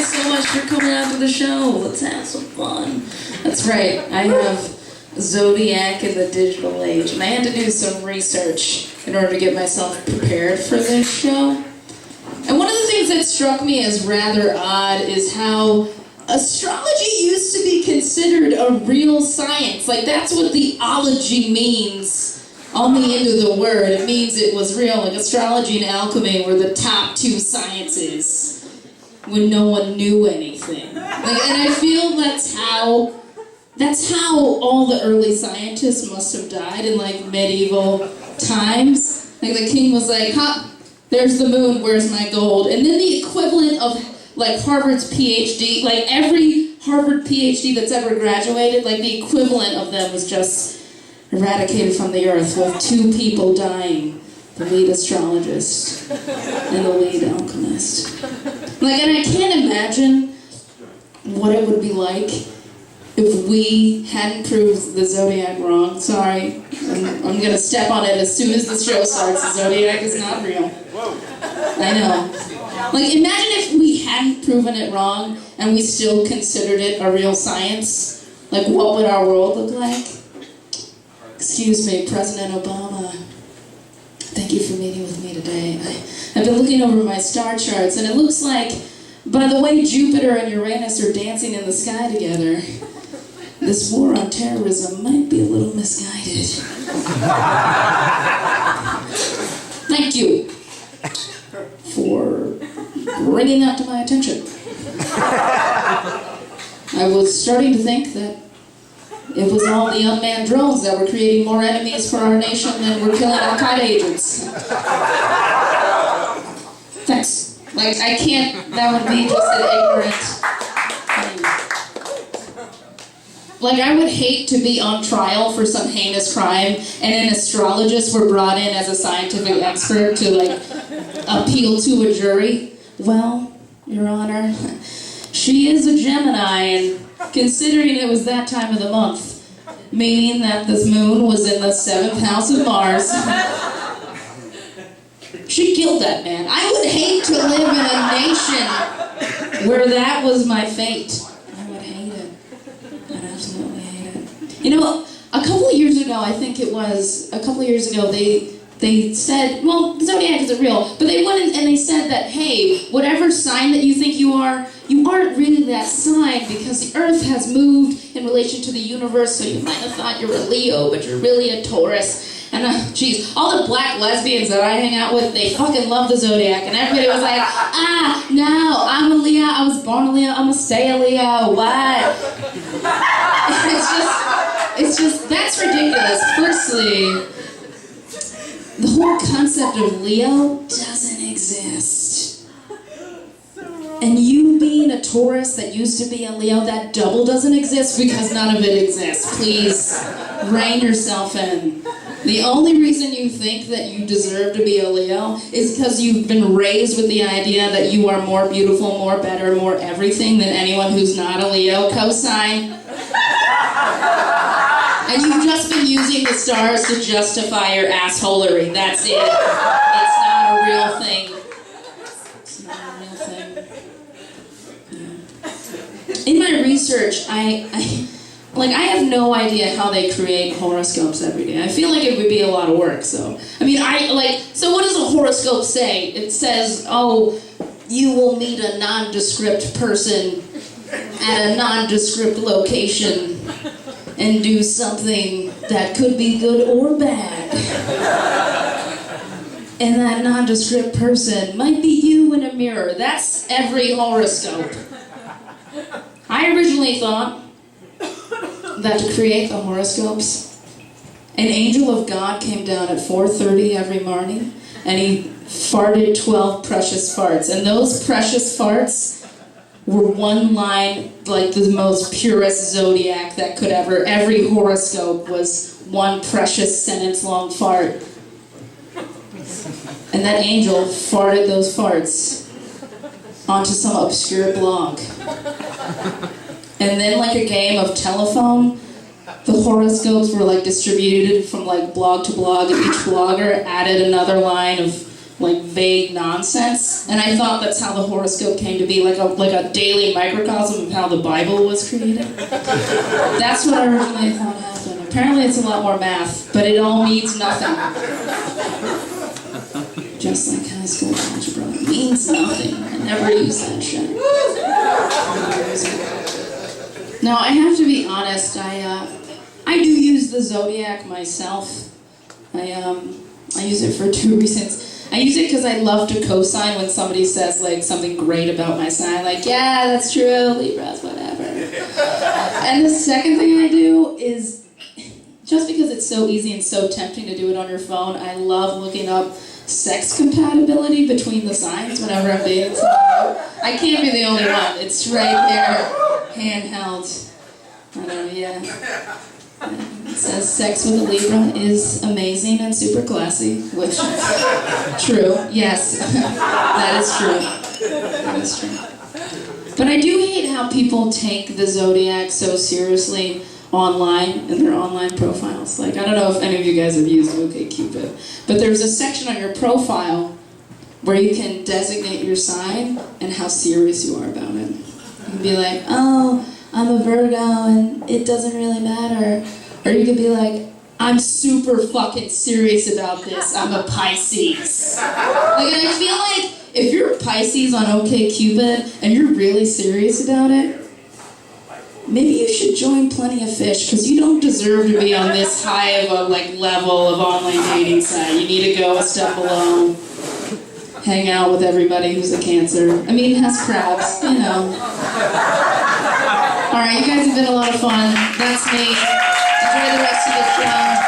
guys so much for coming out to the show. Let's have some fun. That's right, I have Zodiac in the digital age, and I had to do some research in order to get myself prepared for this show. And one of the things that struck me as rather odd is how astrology used to be considered a real science. Like, that's what the ology means on the end of the word. It means it was real. Like, astrology and alchemy were the top two sciences when no one knew anything. Like, and I feel that's how all the early scientists must have died in, like, medieval times. Like, the king was like, ha, there's the moon, where's my gold? And then the equivalent of, like, Harvard's PhD, like, every Harvard PhD that's ever graduated, like, the equivalent of them was just eradicated from the earth with two people dying, the lead astrologist and the lead alchemist. Like, and I can't imagine what it would be like if we hadn't proved the Zodiac wrong. Sorry, I'm gonna step on it as soon as the show starts. The Zodiac is not real. I know. Like, imagine if we hadn't proven it wrong and we still considered it a real science. Like, what would our world look like? Excuse me, President Obama. Thank you for meeting with me today. I've been looking over my star charts, and it looks like, by the way Jupiter and Uranus are dancing in the sky together, this war on terrorism might be a little misguided. Thank you for bringing that to my attention. I was starting to think that it was all the unmanned drones that were creating more enemies for our nation than were killing Al-Qaeda agents. Thanks. Like, I can't, that would be just an ignorant thing. Like, I would hate to be on trial for some heinous crime and an astrologist were brought in as a scientific expert to, like, appeal to a jury. Well, Your Honor, she is a Gemini, and considering it was that time of the month, meaning that this moon was in the 7th house of Mars, she killed that man. I would hate to live in a nation where that was my fate. I would hate it. I'd absolutely hate it. You know, a couple of years ago, they said, well, Zodiac isn't real, but they went and they said that, hey, whatever sign that you think you aren't really that sign because the Earth has moved in relation to the universe, so you might have thought you're a Leo, but you're really a Taurus. And geez, all the black lesbians that I hang out with, they fucking love the Zodiac, and everybody was like, no, I'm a Leo, I was born a Leo, I'm gonna stay a Leo, what? It's just, that's ridiculous. Firstly, the whole concept of Leo doesn't exist. And you being a Taurus that used to be a Leo, that double doesn't exist because none of it exists. Please, rein yourself in. The only reason you think that you deserve to be a Leo is because you've been raised with the idea that you are more beautiful, more better, more everything than anyone who's not a Leo. Cosign. And you've just been using the stars to justify your assholery. That's it. It's not a real thing. It's not a real thing. Yeah. In my research, I have no idea how they create horoscopes every day. I feel like it would be a lot of work, so. I mean, so what does a horoscope say? It says, oh, you will meet a nondescript person at a nondescript location and do something that could be good or bad. And that nondescript person might be you in a mirror. That's every horoscope. I originally thought that to create the horoscopes, an angel of God came down at 4:30 every morning, and he farted 12 precious farts. And those precious farts were one line, like the most purest Zodiac that could ever. Every horoscope was one precious sentence-long fart. And that angel farted those farts onto some obscure blog. And then, like a game of telephone, the horoscopes were like distributed from like blog to blog, and each blogger added another line of like vague nonsense, and I thought that's how the horoscope came to be, like a daily microcosm of how the Bible was created. That's what I originally thought happened. Apparently it's a lot more math, but it all means nothing. Just like high school algebra, it means nothing. I never use that shit. Now I have to be honest, I do use the Zodiac myself. I use it for 2 reasons. I use it because I love to co-sign when somebody says like something great about my sign, like, yeah, that's true, Libras, whatever. And the second thing I do is, just because it's so easy and so tempting to do it on your phone, I love looking up sex compatibility between the signs whenever I'm dating someone. I can't be the only one. It's right there, handheld. I don't know, yeah. It says sex with a Libra is amazing and super classy, which is true. Yes, that is true. That is true. But I do hate how people take the Zodiac so seriously online in their online profiles. Like, I don't know if any of you guys have used OkCupid, but there's a section on your profile where you can designate your sign and how serious you are about it. You can be like, oh, I'm a Virgo and it doesn't really matter. Or you could be like, I'm super fucking serious about this. I'm a Pisces. Like, and I feel like if you're a Pisces on OkCupid and you're really serious about it, maybe you should join Plenty of Fish, because you don't deserve to be on this high of a level of online dating site. You need to go a step below. Hang out with everybody who's a Cancer. I mean, has crabs, you know. Alright, you guys have been a lot of fun. That's me. Enjoy the rest of the show.